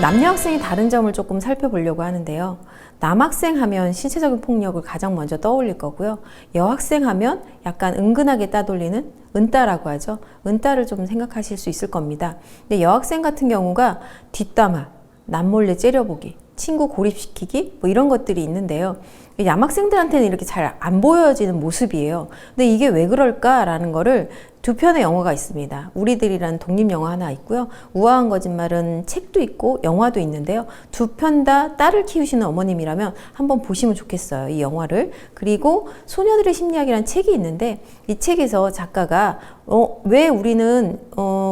남녀 학생이 다른 점을 조금 살펴보려고 하는데요. 남학생 하면 신체적인 폭력을 가장 먼저 떠올릴 거고요. 여학생 하면 약간 은근하게 따돌리는 은따라고 하죠. 은따를 좀 생각하실 수 있을 겁니다. 근데 여학생 같은 경우가 뒷담화, 남몰래 째려보기, 친구 고립시키기 뭐 이런 것들이 있는데요. 남학생들한테는 이렇게 잘 안 보여지는 모습이에요. 근데 이게 왜 그럴까라는 거를 두 편의 영화가 있습니다. 우리들이라는 독립영화 하나 있고요. 우아한 거짓말은 책도 있고 영화도 있는데요. 두 편 다 딸을 키우시는 어머님이라면 한번 보시면 좋겠어요. 이 영화를. 그리고 소녀들의 심리학이라는 책이 있는데 이 책에서 작가가 왜 우리는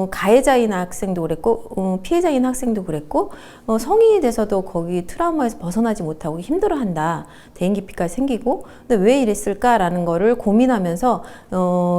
가해자인 학생도 그랬고 피해자인 학생도 그랬고 성인이 돼서도 거기 트라우마에서 벗어나지 못하고 힘들어한다. 대인기피까지 생기고 근데 왜 이랬을까라는 거를 고민하면서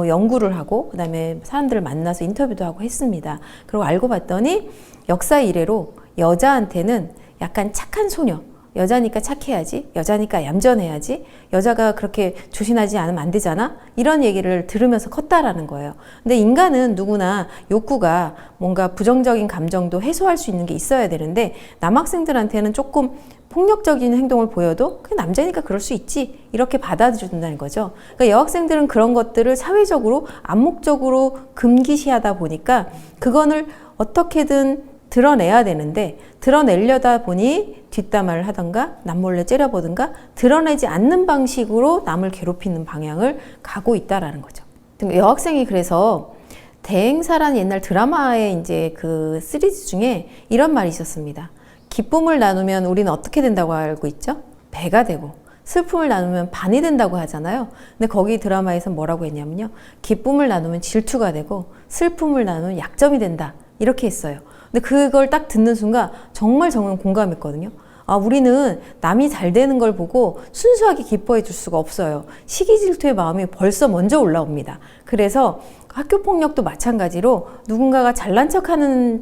연구를 하고 그다음에 사람들을 만나서 인터뷰도 하고 했습니다. 그리고 알고 봤더니 역사 이래로 여자한테는 약간 착한 소녀, 여자니까 착해야지, 여자니까 얌전해야지, 여자가 그렇게 조신하지 않으면 안 되잖아? 이런 얘기를 들으면서 컸다라는 거예요. 근데 인간은 누구나 욕구가 뭔가 부정적인 감정도 해소할 수 있는 게 있어야 되는데 남학생들한테는 조금 폭력적인 행동을 보여도 그냥 남자니까 그럴 수 있지 이렇게 받아들여준다는 거죠. 그러니까 여학생들은 그런 것들을 사회적으로 암묵적으로 금기시하다 보니까 그거를 어떻게든 드러내야 되는데 드러내려다 보니 뒷담화를 하던가 남몰래 째려보든가 드러내지 않는 방식으로 남을 괴롭히는 방향을 가고 있다라는 거죠. 여학생이 그래서 대행사라는 옛날 드라마의 이제 그 시리즈 중에 이런 말이 있었습니다. 기쁨을 나누면 우리는 어떻게 된다고 알고 있죠? 배가 되고 슬픔을 나누면 반이 된다고 하잖아요. 근데 거기 드라마에서 뭐라고 했냐면요. 기쁨을 나누면 질투가 되고 슬픔을 나누면 약점이 된다. 이렇게 했어요. 근데 그걸 딱 듣는 순간 정말 공감했거든요. 아, 우리는 남이 잘 되는 걸 보고 순수하게 기뻐해 줄 수가 없어요. 시기 질투의 마음이 벌써 먼저 올라옵니다. 그래서 학교 폭력도 마찬가지로 누군가가 잘난 척하는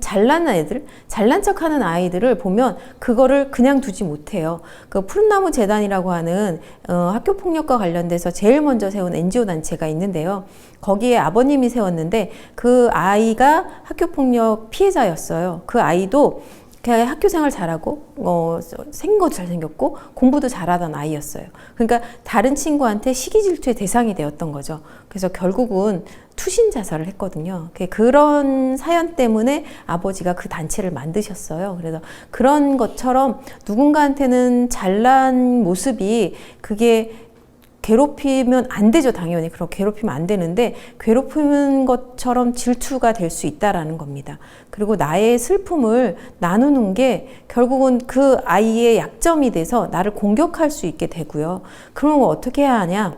아이들을 보면 그거를 그냥 두지 못해요. 그 푸른나무 재단이라고 하는 학교 폭력과 관련돼서 제일 먼저 세운 NGO 단체가 있는데요. 거기에 아버님이 세웠는데 그 아이가 학교 폭력 피해자였어요. 그 아이도 그냥 학교 생활 잘하고 생긴 것도 잘생겼고 공부도 잘하던 아이였어요. 그러니까 다른 친구한테 시기 질투의 대상이 되었던 거죠. 그래서 결국은 투신 자살을 했거든요. 그런 사연 때문에 아버지가 그 단체를 만드셨어요. 그래서 그런 것처럼 누군가한테는 잘난 모습이 그게 괴롭히면 안 되죠. 당연히 그렇게 괴롭히면 안 되는데 괴롭히는 것처럼 질투가 될 수 있다라는 겁니다. 그리고 나의 슬픔을 나누는 게 결국은 그 아이의 약점이 돼서 나를 공격할 수 있게 되고요. 그런 거 어떻게 해야 하냐?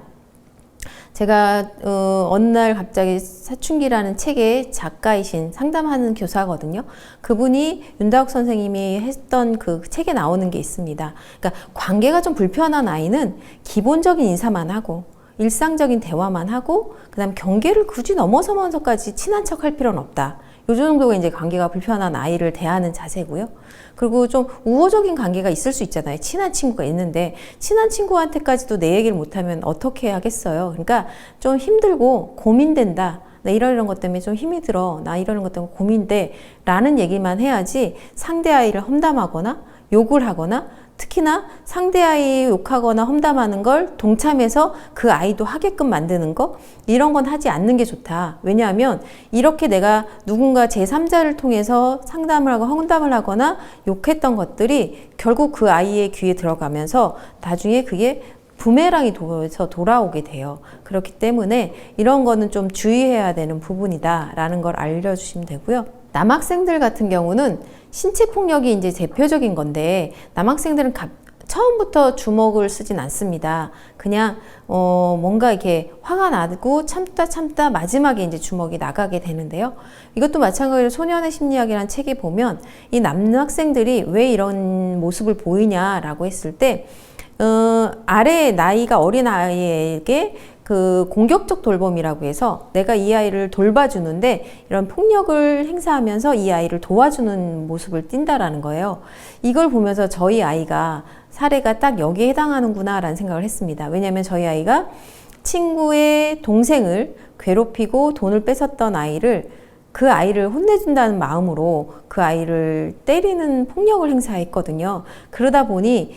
제가 어느 날 갑자기 사춘기라는 책의 작가이신 상담하는 교사거든요. 그분이 윤다옥 선생님이 했던 그 책에 나오는 게 있습니다. 그러니까 관계가 좀 불편한 아이는 기본적인 인사만 하고 일상적인 대화만 하고 그다음 경계를 굳이 넘어서면서까지 친한 척 할 필요는 없다. 요 정도가 이제 관계가 불편한 아이를 대하는 자세고요. 그리고 좀 우호적인 관계가 있을 수 있잖아요. 친한 친구가 있는데 친한 친구한테까지도 내 얘기를 못하면 어떻게 하겠어요. 그러니까 좀 힘들고 고민된다. 나 이런 것 때문에 좀 힘이 들어. 나 이런 것 때문에 고민돼. 라는 얘기만 해야지 상대 아이를 험담하거나 욕을 하거나 특히나 상대 아이 욕하거나 험담하는 걸 동참해서 그 아이도 하게끔 만드는 거 이런 건 하지 않는 게 좋다. 왜냐하면 이렇게 내가 누군가 제3자를 통해서 상담을 하고 험담을 하거나 욕했던 것들이 결국 그 아이의 귀에 들어가면서 나중에 그게 부메랑이 돼서 돌아오게 돼요. 그렇기 때문에 이런 거는 좀 주의해야 되는 부분이다라는 걸 알려주시면 되고요. 남학생들 같은 경우는 신체 폭력이 이제 대표적인 건데 남학생들은 처음부터 주먹을 쓰진 않습니다. 그냥 뭔가 이렇게 화가 나고 참다 마지막에 이제 주먹이 나가게 되는데요. 이것도 마찬가지로 소년의 심리학이라는 책에 보면 이 남학생들이 왜 이런 모습을 보이냐라고 했을 때 아래 나이가 어린 아이에게 그 공격적 돌봄이라고 해서 내가 이 아이를 돌봐주는데 이런 폭력을 행사하면서 이 아이를 도와주는 모습을 띈다라는 거예요. 이걸 보면서 저희 아이가 사례가 딱 여기에 해당하는구나 라는 생각을 했습니다. 왜냐하면 저희 아이가 친구의 동생을 괴롭히고 돈을 뺏었던 아이를 그 아이를 혼내준다는 마음으로 그 아이를 때리는 폭력을 행사했거든요. 그러다 보니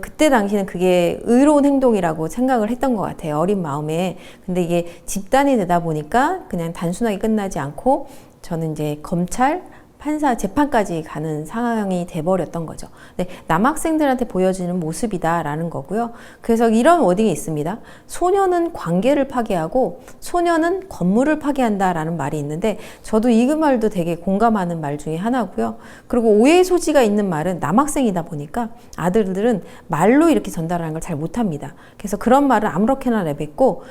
그때 당시는 그게 의로운 행동이라고 생각을 했던 것 같아요. 어린 마음에. 근데 이게 집단이 되다 보니까 그냥 단순하게 끝나지 않고 저는 이제 검찰, 판사, 재판까지 가는 상황이 돼버렸던 거죠. 네, 남학생들한테 보여지는 모습이다라는 거고요. 그래서 이런 워딩이 있습니다. 소녀는 관계를 파괴하고 소녀는 건물을 파괴한다라는 말이 있는데 저도 이 말도 되게 공감하는 말 중에 하나고요. 그리고 오해의 소지가 있는 말은 남학생이다 보니까 아들들은 말로 이렇게 전달하는 걸 잘 못합니다. 그래서 그런 말을 아무렇게나 내뱉고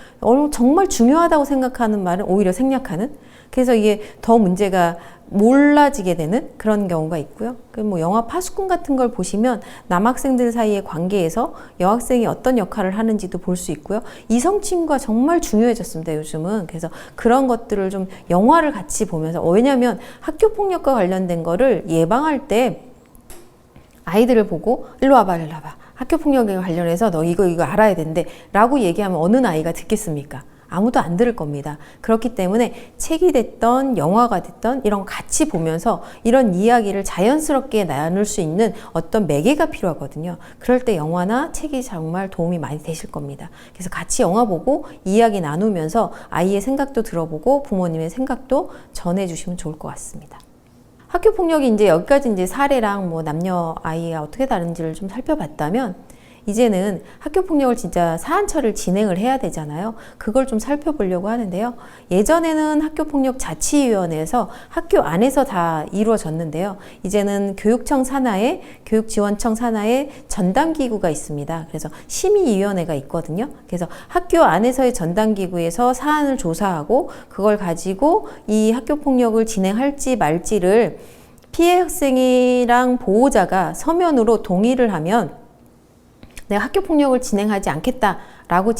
정말 중요하다고 생각하는 말은 오히려 생략하는, 그래서 이게 더 문제가 몰라지게 되는 그런 경우가 있고요. 뭐 영화 파수꾼 같은 걸 보시면 남학생들 사이의 관계에서 여학생이 어떤 역할을 하는지도 볼 수 있고요. 이성친구가 정말 중요해졌습니다, 요즘은. 그래서 그런 것들을 좀 영화를 같이 보면서, 왜냐하면 학교폭력과 관련된 거를 예방할 때 아이들을 보고 일로 와봐, 일로 와봐. 학교폭력에 관련해서 너 이거 알아야 된대 라고 얘기하면 어느 아이가 듣겠습니까? 아무도 안 들을 겁니다. 그렇기 때문에 책이 됐던 영화가 됐던 이런 거 같이 보면서 이런 이야기를 자연스럽게 나눌 수 있는 어떤 매개가 필요하거든요. 그럴 때 영화나 책이 정말 도움이 많이 되실 겁니다. 그래서 같이 영화 보고 이야기 나누면서 아이의 생각도 들어보고 부모님의 생각도 전해주시면 좋을 것 같습니다. 학교 폭력이 이제 여기까지 이제 사례랑 뭐 남녀 아이가 어떻게 다른지를 좀 살펴봤다면, 이제는 학교 폭력을 진짜 사안 처리를 진행을 해야 되잖아요. 그걸 좀 살펴보려고 하는데요. 예전에는 학교 폭력 자치위원회에서 학교 안에서 다 이루어졌는데요. 이제는 교육청 산하에, 교육지원청 산하에 전담기구가 있습니다. 그래서 심의위원회가 있거든요. 그래서 학교 안에서의 전담기구에서 사안을 조사하고 그걸 가지고 이 학교 폭력을 진행할지 말지를 피해 학생이랑 보호자가 서면으로 동의를 하면, 내가 학교폭력을 진행하지 않겠다라고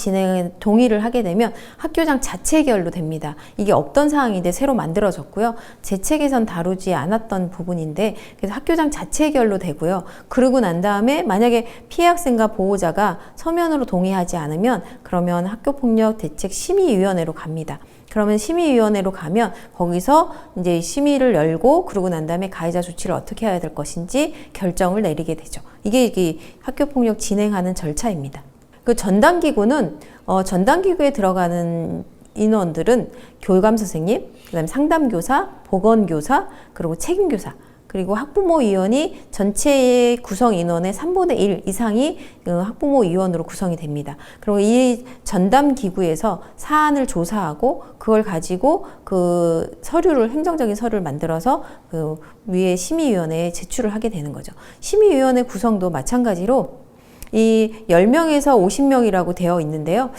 동의를 하게 되면 학교장 자체결로 됩니다. 이게 없던 사항인데 새로 만들어졌고요. 제 책에선 다루지 않았던 부분인데, 그래서 학교장 자체결로 되고요. 그러고 난 다음에 만약에 피해 학생과 보호자가 서면으로 동의하지 않으면 그러면 학교폭력 대책 심의위원회로 갑니다. 그러면 심의위원회로 가면 거기서 이제 심의를 열고, 그러고 난 다음에 가해자 조치를 어떻게 해야 될 것인지 결정을 내리게 되죠. 이게 학교폭력 진행하는 절차입니다. 그 전담기구는 전담기구에 들어가는 인원들은 교감 선생님, 그다음에 상담교사, 보건교사, 그리고 책임교사, 그리고 학부모위원이 전체의 구성 인원의 3분의 1 이상이 학부모위원으로 구성이 됩니다. 그리고 이 전담기구에서 사안을 조사하고 그걸 가지고 그 행정적인 서류를 만들어서 그 위에 심의위원회에 제출을 하게 되는 거죠. 심의위원회 구성도 마찬가지로 이 10명에서 50명이라고 되어 있는데요.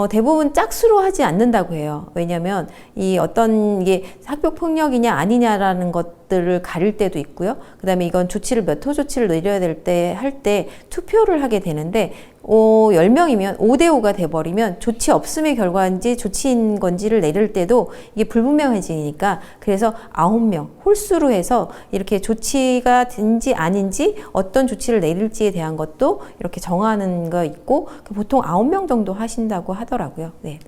대부분 짝수로 하지 않는다고 해요. 왜냐하면 이게 학교 폭력이냐 아니냐라는 것들을 가릴 때도 있고요. 그 다음에 이건 몇 호 조치를 내려야 될 때 할 때 투표를 하게 되는데 10명이면 5대5가 돼버리면 조치 없음의 결과인지 조치인 건지를 내릴 때도 이게 불분명해지니까, 그래서 9명 홀수로 해서 이렇게 조치가 된지 아닌지 어떤 조치를 내릴지에 대한 것도 이렇게 정하는 거 있고, 보통 9명 정도 하신다고 하더라고요. 네.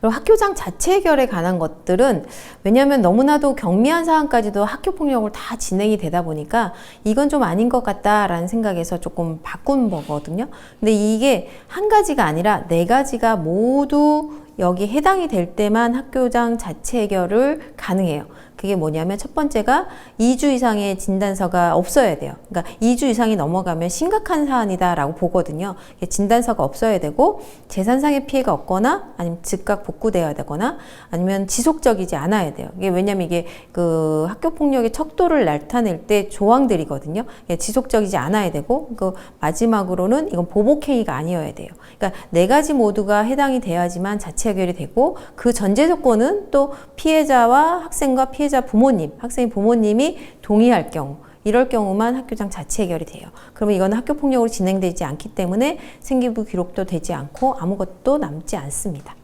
그리고 학교장 자체 해결에 관한 것들은, 왜냐하면 너무나도 경미한 사안까지도 학교폭력을 다 진행이 되다 보니까 이건 좀 아닌 것 같다라는 생각에서 조금 바꾼 거거든요. 근데 이게 한 가지가 아니라 4가지가 모두 여기 해당이 될 때만 학교장 자체 해결을 가능해요. 그게 뭐냐면 첫 번째가 2주 이상의 진단서가 없어야 돼요. 그러니까 2주 이상이 넘어가면 심각한 사안이다라고 보거든요. 진단서가 없어야 되고, 재산상의 피해가 없거나 아니면 즉각 복구되어야 되거나 아니면 지속적이지 않아야 돼요. 이게 왜냐면 이게 그 학교폭력의 척도를 나타낼 때 조항들이거든요. 지속적이지 않아야 되고, 그 마지막으로는 이건 보복행위가 아니어야 돼요. 그러니까 4가지 모두가 해당이 돼야지만 자체 해결이 되고, 그 전제 조건은 또 피해자와 학생과 피해자 부모님, 학생의 부모님이 동의할 경우, 이럴 경우만 학교장 자체 해결이 돼요. 그러면 이건 학교폭력으로 진행되지 않기 때문에 생기부 기록도 되지 않고 아무것도 남지 않습니다.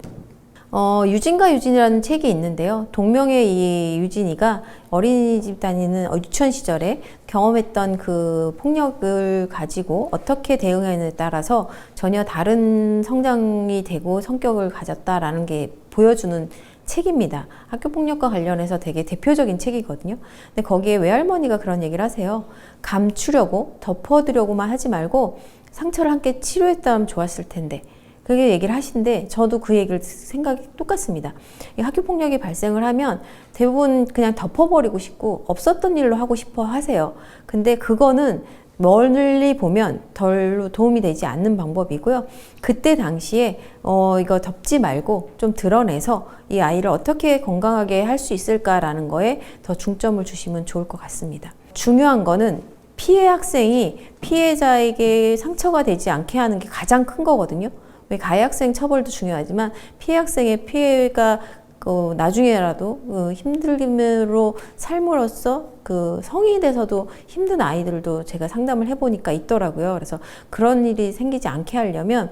유진과 유진이라는 책이 있는데요. 동명의 이 유진이가 어린이집 다니는 유치원 시절에 경험했던 그 폭력을 가지고 어떻게 대응하느냐에 따라서 전혀 다른 성장이 되고 성격을 가졌다라는 게 보여주는 책입니다. 학교폭력과 관련해서 되게 대표적인 책이거든요. 근데 거기에 외할머니가 그런 얘기를 하세요. 감추려고 덮어두려고만 하지 말고 상처를 함께 치료했다면 좋았을 텐데, 그게 얘기를 하시는데 저도 그 얘기를 생각이 똑같습니다. 학교폭력이 발생을 하면 대부분 그냥 덮어버리고 싶고 없었던 일로 하고 싶어 하세요. 근데 그거는 멀리 보면 별로 도움이 되지 않는 방법이고요. 그때 당시에 이거 덮지 말고 좀 드러내서 이 아이를 어떻게 건강하게 할 수 있을까라는 거에 더 중점을 주시면 좋을 것 같습니다. 중요한 거는 피해 학생이 피해자에게 상처가 되지 않게 하는 게 가장 큰 거거든요. 왜 가해 학생 처벌도 중요하지만 피해 학생의 피해가 나중에라도 힘듦으로 삶으로써 성인이 돼서도 힘든 아이들도 제가 상담을 해보니까 있더라고요. 그래서 그런 일이 생기지 않게 하려면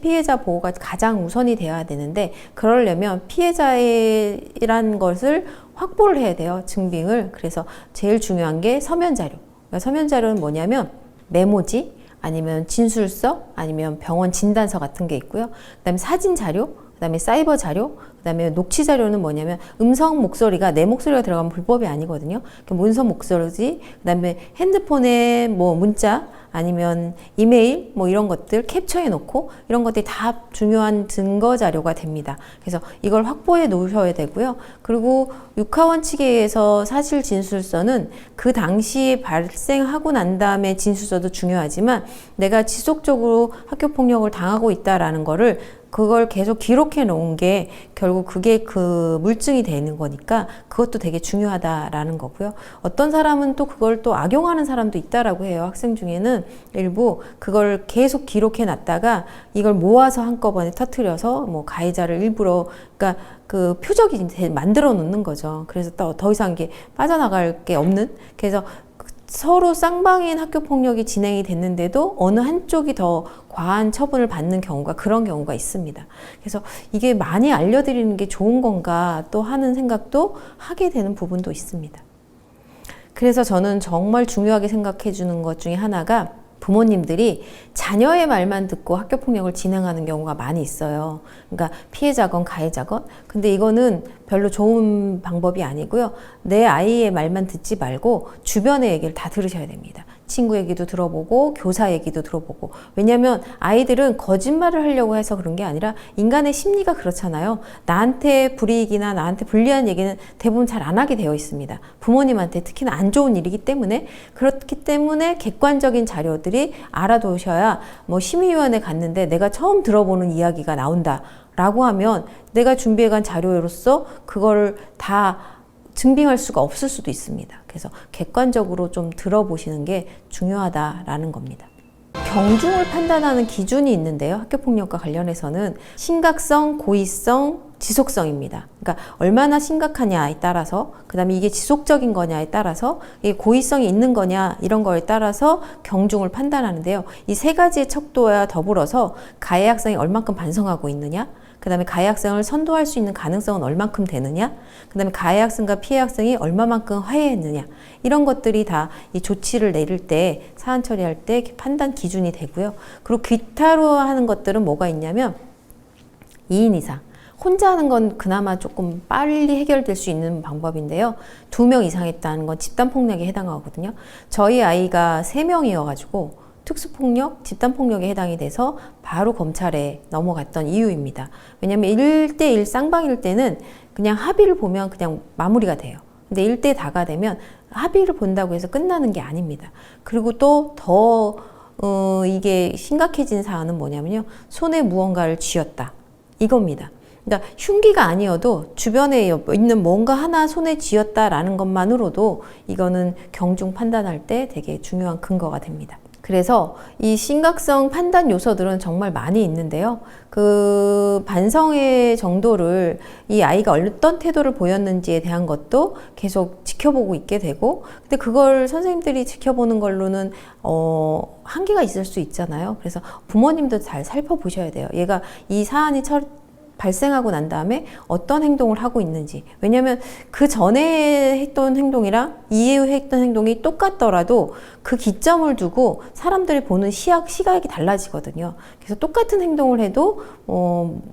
피해자 보호가 가장 우선이 되어야 되는데, 그러려면 피해자란 것을 확보를 해야 돼요. 증빙을. 그래서 제일 중요한 게 서면 자료. 그러니까 서면 자료는 뭐냐면 메모지, 아니면 진술서, 아니면 병원 진단서 같은 게 있고요. 그다음에 사진 자료, 그다음에 사이버 자료, 그다음에 녹취 자료는 뭐냐면 음성 목소리가 내 목소리가 들어가면 불법이 아니거든요. 문서 목소리지, 그다음에 핸드폰에 문자, 아니면 이메일 이런 것들 캡처해 놓고 이런 것들이 다 중요한 증거 자료가 됩니다. 그래서 이걸 확보해 놓으셔야 되고요. 그리고 육하원 측에 의해서 사실 진술서는 그 당시에 발생하고 난 다음에 진술서도 중요하지만 내가 지속적으로 학교 폭력을 당하고 있다라는 거를 그걸 계속 기록해 놓은 게 결국 그게 그 물증이 되는 거니까 그것도 되게 중요하다라는 거고요. 어떤 사람은 또 그걸 또 악용하는 사람도 있다라고 해요. 학생 중에는 일부 그걸 계속 기록해 놨다가 이걸 모아서 한꺼번에 터뜨려서 가해자를 일부러, 그러니까 그 표적이 만들어 놓는 거죠. 그래서 더 이상 이게 빠져나갈 게 없는, 그래서 서로 쌍방인 학교 폭력이 진행이 됐는데도 어느 한쪽이 더 과한 처분을 받는 경우가, 그런 경우가 있습니다. 그래서 이게 많이 알려드리는 게 좋은 건가 또 하는 생각도 하게 되는 부분도 있습니다. 그래서 저는 정말 중요하게 생각해 주는 것 중에 하나가 부모님들이 자녀의 말만 듣고 학교 폭력을 진행하는 경우가 많이 있어요. 그러니까 피해자건 가해자건. 근데 이거는 별로 좋은 방법이 아니고요. 내 아이의 말만 듣지 말고 주변의 얘기를 다 들으셔야 됩니다. 친구 얘기도 들어보고 교사 얘기도 들어보고. 왜냐하면 아이들은 거짓말을 하려고 해서 그런 게 아니라 인간의 심리가 그렇잖아요. 나한테 불이익이나 나한테 불리한 얘기는 대부분 잘 안 하게 되어 있습니다. 부모님한테 특히나 안 좋은 일이기 때문에. 그렇기 때문에 객관적인 자료들이 알아두셔야, 심의위원회 갔는데 내가 처음 들어보는 이야기가 나온다 라고 하면 내가 준비해간 자료로서 그거를 다 증빙할 수가 없을 수도 있습니다. 그래서 객관적으로 좀 들어보시는 게 중요하다라는 겁니다. 경중을 판단하는 기준이 있는데요. 학교폭력과 관련해서는 심각성, 고의성, 지속성입니다. 그러니까 얼마나 심각하냐에 따라서, 그 다음에 이게 지속적인 거냐에 따라서, 이게 고의성이 있는 거냐 이런 거에 따라서 경중을 판단하는데요. 이 세 가지의 척도와 더불어서 가해 학생이 얼만큼 반성하고 있느냐, 그 다음에 가해 학생을 선도할 수 있는 가능성은 얼만큼 되느냐, 그 다음에 가해 학생과 피해 학생이 얼마만큼 화해했느냐, 이런 것들이 다 이 조치를 내릴 때, 사안 처리할 때 판단 기준이 되고요. 그리고 기타로 하는 것들은 뭐가 있냐면 2인 이상. 혼자 하는 건 그나마 조금 빨리 해결될 수 있는 방법인데요. 2명 이상 했다는 건 집단폭력에 해당하거든요. 저희 아이가 3명이어가지고 특수폭력, 집단폭력에 해당이 돼서 바로 검찰에 넘어갔던 이유입니다. 왜냐하면 1대1 쌍방일 때는 그냥 합의를 보면 그냥 마무리가 돼요. 근데 1대 다가 되면 합의를 본다고 해서 끝나는 게 아닙니다. 그리고 또 이게 심각해진 사안은 뭐냐면요. 손에 무언가를 쥐었다. 이겁니다. 그러니까 흉기가 아니어도 주변에 있는 뭔가 하나 손에 쥐었다라는 것만으로도 이거는 경중 판단할 때 되게 중요한 근거가 됩니다. 그래서 이 심각성 판단 요소들은 정말 많이 있는데요. 그 반성의 정도를, 이 아이가 어떤 태도를 보였는지에 대한 것도 계속 지켜보고 있게 되고, 근데 그걸 선생님들이 지켜보는 걸로는 한계가 있을 수 있잖아요. 그래서 부모님도 잘 살펴보셔야 돼요. 얘가 이 사안이 발생하고 난 다음에 어떤 행동을 하고 있는지. 왜냐하면 그 전에 했던 행동이랑 이후에 했던 행동이 똑같더라도 그 기점을 두고 사람들이 보는 시각이 달라지거든요. 그래서 똑같은 행동을 해도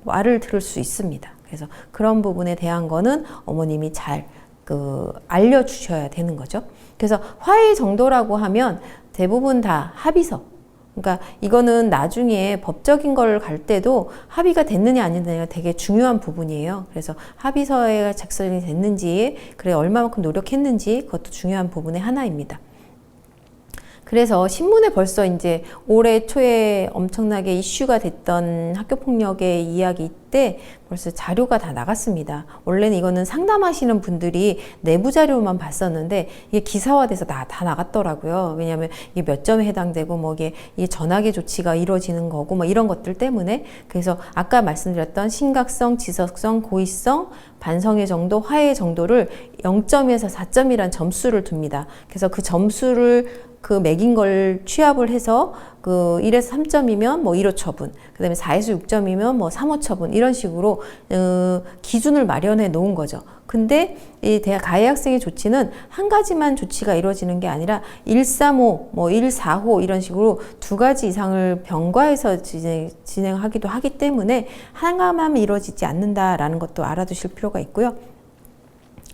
말을 들을 수 있습니다. 그래서 그런 부분에 대한 거는 어머님이 잘 알려주셔야 되는 거죠. 그래서 화해 정도라고 하면 대부분 다 합의서. 그러니까 이거는 나중에 법적인 걸 갈 때도 합의가 됐느냐 안 됐느냐가 되게 중요한 부분이에요. 그래서 합의서에 작성이 됐는지, 그래 얼마만큼 노력했는지 그것도 중요한 부분의 하나입니다. 그래서 신문에 벌써 이제 올해 초에 엄청나게 이슈가 됐던 학교폭력의 이야기 때 벌써 자료가 다 나갔습니다. 원래는 이거는 상담하시는 분들이 내부 자료만 봤었는데 이게 기사화돼서 다 나갔더라고요. 왜냐하면 이게 몇 점에 해당되고 뭐 이게 전학의 조치가 이루어지는 거고 뭐 이런 것들 때문에. 그래서 아까 말씀드렸던 심각성, 지속성, 고의성, 반성의 정도, 화해의 정도를 0점에서 4점이란 점수를 둡니다. 그래서 그 점수를 매긴 걸 취합을 해서 1에서 3점이면 뭐 1호 처분, 그 다음에 4에서 6점이면 뭐 3호 처분, 이런 식으로 기준을 마련해 놓은 거죠. 근데 이 가해 학생의 조치는 한 가지만 조치가 이루어지는 게 아니라 135, 뭐 145 이런 식으로 2가지 이상을 병과해서 진행하기도 하기 때문에 하나만 이루어지지 않는다라는 것도 알아두실 필요가 있고요.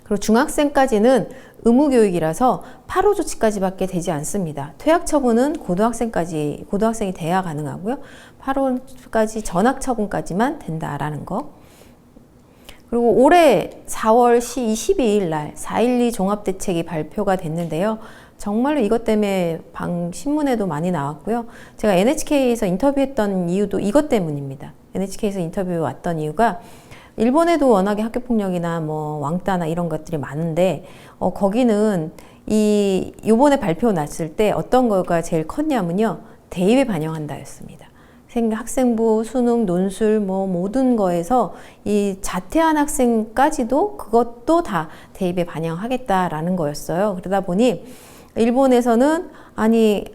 그리고 중학생까지는 의무교육이라서 8호 조치까지밖에 되지 않습니다. 퇴학 처분은 고등학생이 돼야 가능하고요. 8호까지 전학 처분까지만 된다라는 거. 그리고 올해 4월 22일 날 4.12 종합대책이 발표가 됐는데요. 정말로 이것 때문에 신문에도 많이 나왔고요. 제가 NHK에서 인터뷰했던 이유도 이것 때문입니다. NHK에서 인터뷰 왔던 이유가 일본에도 워낙에 학교폭력이나 뭐 왕따나 이런 것들이 많은데 거기는 요번에 발표 났을 때 어떤 거가 제일 컸냐면요. 대입에 반영한다였습니다. 학생부, 수능, 논술 뭐 모든 거에서 이 자퇴한 학생까지도 그것도 다 대입에 반영하겠다라는 거였어요. 그러다 보니 일본에서는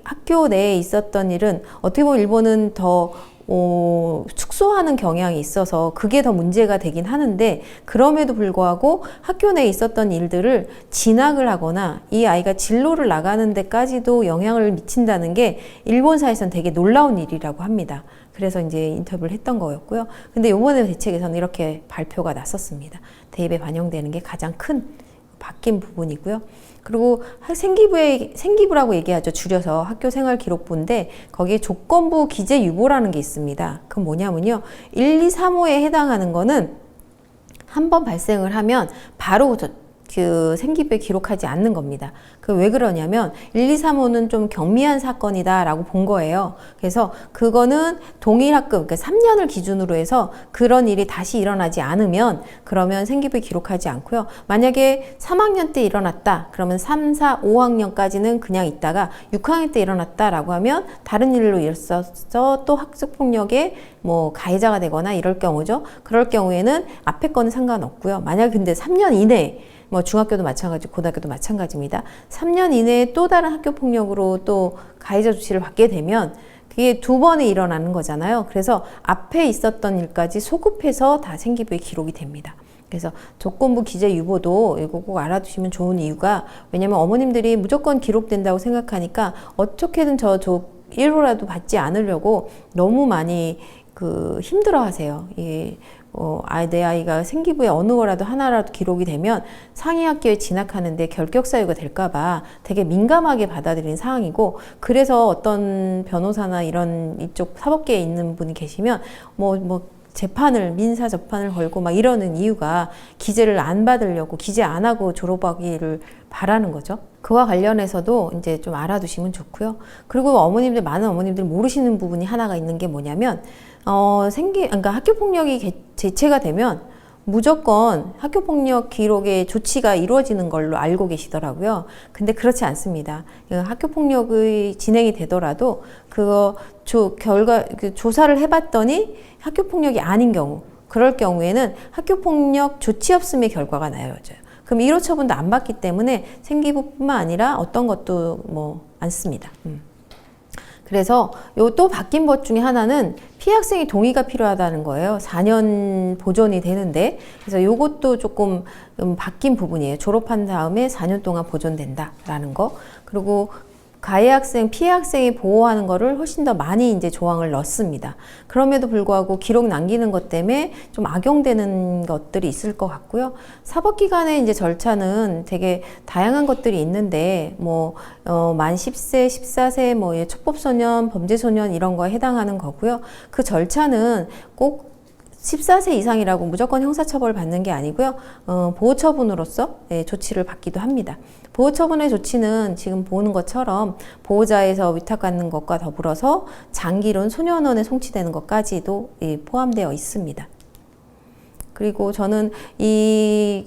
학교 내에 있었던 일은 어떻게 보면 일본은 더 축소하는 경향이 있어서 그게 더 문제가 되긴 하는데, 그럼에도 불구하고 학교 내에 있었던 일들을 진학을 하거나 이 아이가 진로를 나가는 데까지도 영향을 미친다는 게 일본사에서는 되게 놀라운 일이라고 합니다. 그래서 이제 인터뷰를 했던 거였고요. 근데 이번에 대책에서는 이렇게 발표가 났었습니다. 대입에 반영되는 게 가장 큰 바뀐 부분이고요. 그리고 생기부라고 얘기하죠. 줄여서 학교생활기록부인데 거기에 조건부 기재유보라는 게 있습니다. 그건 뭐냐면요. 1, 2, 3호에 해당하는 거는 한번 발생을 하면 바로 생기부에 기록하지 않는 겁니다. 왜 그러냐면 1, 2, 3호는 좀 경미한 사건이다 라고 본 거예요. 그래서 그거는 동일 학급, 그러니까 3년을 기준으로 해서 그런 일이 다시 일어나지 않으면 그러면 생기부에 기록하지 않고요. 만약에 3학년 때 일어났다 그러면 3, 4, 5학년까지는 그냥 있다가 6학년 때 일어났다 라고 하면 다른 일로 있어서 또 학습폭력의 가해자가 되거나 이럴 경우죠. 그럴 경우에는 앞에 거는 상관없고요. 만약 근데 3년 이내에 중학교도 마찬가지고 고등학교도 마찬가지입니다. 3년 이내에 또 다른 학교폭력으로 또 가해자 조치를 받게 되면 그게 2번이 일어나는 거잖아요. 그래서 앞에 있었던 일까지 소급해서 다 생기부에 기록이 됩니다. 그래서 조건부 기재 유보도 이거 꼭 알아두시면 좋은 이유가, 왜냐면 어머님들이 무조건 기록된다고 생각하니까 어떻게든 저 1호라도 받지 않으려고 너무 많이 힘들어 하세요. 내 아이가 생기부에 어느 거라도 하나라도 기록이 되면 상위 학교에 진학하는데 결격 사유가 될까봐 되게 민감하게 받아들이는 상황이고, 그래서 어떤 변호사나 이쪽 사법계에 있는 분이 계시면 민사 재판을 걸고 이러는 이유가 기재를 안 받으려고, 기재 안 하고 졸업하기를 바라는 거죠. 그와 관련해서도 이제 좀 알아두시면 좋고요. 그리고 많은 어머님들 모르시는 부분이 하나가 있는 게 뭐냐면, 그러니까 학교폭력이 재체가 되면 무조건 학교폭력 기록의 조치가 이루어지는 걸로 알고 계시더라고요. 근데 그렇지 않습니다. 학교폭력이 진행이 되더라도 조사를 해봤더니 학교폭력이 아닌 경우, 그럴 경우에는 학교폭력 조치 없음의 결과가 나와져요. 그럼 1호 처분도 안 받기 때문에 생기부뿐만 아니라 어떤 것도 안 씁니다. 그래서 또 바뀐 것 중에 하나는 피해 학생의 동의가 필요하다는 거예요. 4년 보존이 되는데, 그래서 이것도 조금 바뀐 부분이에요. 졸업한 다음에 4년 동안 보존된다라는 거. 그리고 가해 학생, 피해 학생이 보호하는 거를 훨씬 더 많이 이제 조항을 넣습니다. 그럼에도 불구하고 기록 남기는 것 때문에 좀 악용되는 것들이 있을 것 같고요. 사법기관의 이제 절차는 되게 다양한 것들이 있는데, 만 10세, 14세, 촉법소년, 범죄소년 이런 거에 해당하는 거고요. 그 절차는 꼭 14세 이상이라고 무조건 형사처벌을 받는 게 아니고요. 보호처분으로서 조치를 받기도 합니다. 보호처분의 조치는 지금 보는 것처럼 보호자에서 위탁받는 것과 더불어서 장기론 소년원에 송치되는 것까지도 포함되어 있습니다. 그리고 저는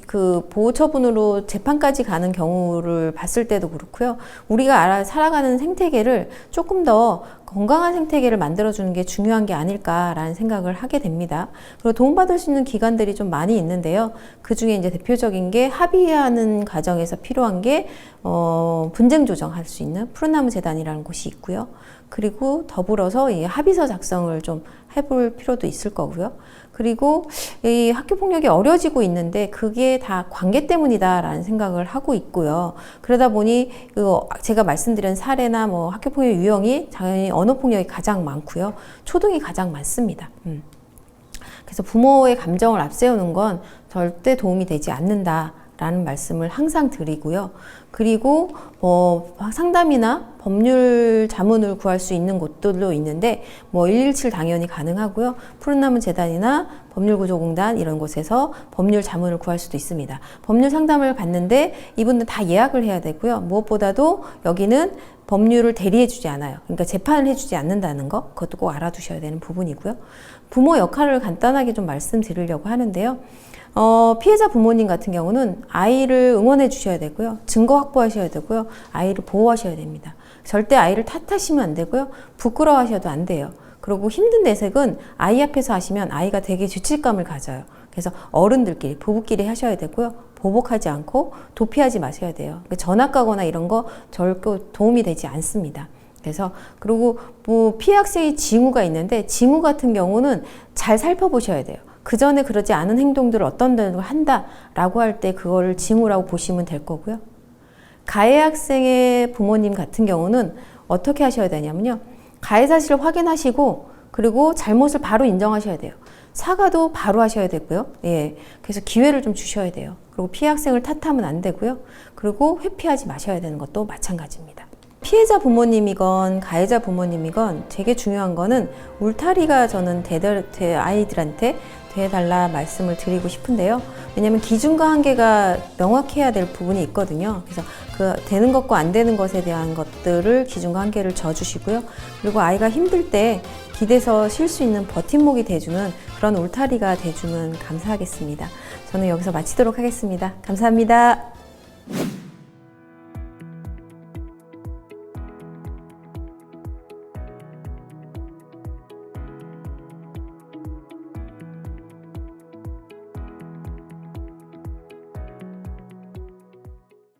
그 보호처분으로 재판까지 가는 경우를 봤을 때도 그렇고요. 우리가 살아가는 생태계를 조금 더 건강한 생태계를 만들어주는 게 중요한 게 아닐까라는 생각을 하게 됩니다. 그리고 도움받을 수 있는 기관들이 좀 많이 있는데요. 그 중에 이제 대표적인 게 합의하는 과정에서 필요한 게, 분쟁 조정할 수 있는 푸른나무 재단이라는 곳이 있고요. 그리고 더불어서 이 합의서 작성을 좀 해볼 필요도 있을 거고요. 그리고 이 학교폭력이 어려지고 있는데 그게 다 관계 때문이다라는 생각을 하고 있고요. 그러다 보니 제가 말씀드린 사례나 학교폭력 유형이 당연히 언어폭력이 가장 많고요. 초등이 가장 많습니다. 그래서 부모의 감정을 앞세우는 건 절대 도움이 되지 않는다라는 말씀을 항상 드리고요. 그리고 상담이나 법률 자문을 구할 수 있는 곳들도 있는데 117 당연히 가능하고요. 푸른나무 재단이나 법률구조공단 이런 곳에서 법률 자문을 구할 수도 있습니다. 법률 상담을 받는데 이분들 다 예약을 해야 되고요. 무엇보다도 여기는 법률을 대리해주지 않아요. 그러니까 재판을 해주지 않는다는 거, 그것도 꼭 알아두셔야 되는 부분이고요. 부모 역할을 간단하게 좀 말씀드리려고 하는데요. 피해자 부모님 같은 경우는 아이를 응원해 주셔야 되고요. 증거 확보하셔야 되고요. 아이를 보호하셔야 됩니다. 절대 아이를 탓하시면 안 되고요. 부끄러워하셔도 안 돼요. 그리고 힘든 내색은 아이 앞에서 하시면 아이가 되게 죄책감을 가져요. 그래서 어른들끼리, 부부끼리 하셔야 되고요. 보복하지 않고 도피하지 마셔야 돼요. 전학 가거나 이런 거 절대 도움이 되지 않습니다. 그래서 그리고 피해 학생이 징후가 있는데 징후 같은 경우는 잘 살펴보셔야 돼요. 그 전에 그러지 않은 행동들을 어떤 걸 한다라고 할 때 그거를 징후라고 보시면 될 거고요. 가해 학생의 부모님 같은 경우는 어떻게 하셔야 되냐면요. 가해 사실을 확인하시고 그리고 잘못을 바로 인정하셔야 돼요. 사과도 바로 하셔야 되고요. 그래서 기회를 좀 주셔야 돼요. 그리고 피해 학생을 탓하면 안 되고요. 그리고 회피하지 마셔야 되는 것도 마찬가지입니다. 피해자 부모님이건 가해자 부모님이건 되게 중요한 거는 울타리가 저는 아이들한테 돼달라 말씀을 드리고 싶은데요. 왜냐하면 기준과 한계가 명확해야 될 부분이 있거든요. 그래서 그 되는 것과 안 되는 것에 대한 것들을 기준과 한계를 져주시고요. 그리고 아이가 힘들 때 기대서 쉴 수 있는 버팀목이 돼주는 그런 울타리가 돼주면 감사하겠습니다. 저는 여기서 마치도록 하겠습니다. 감사합니다.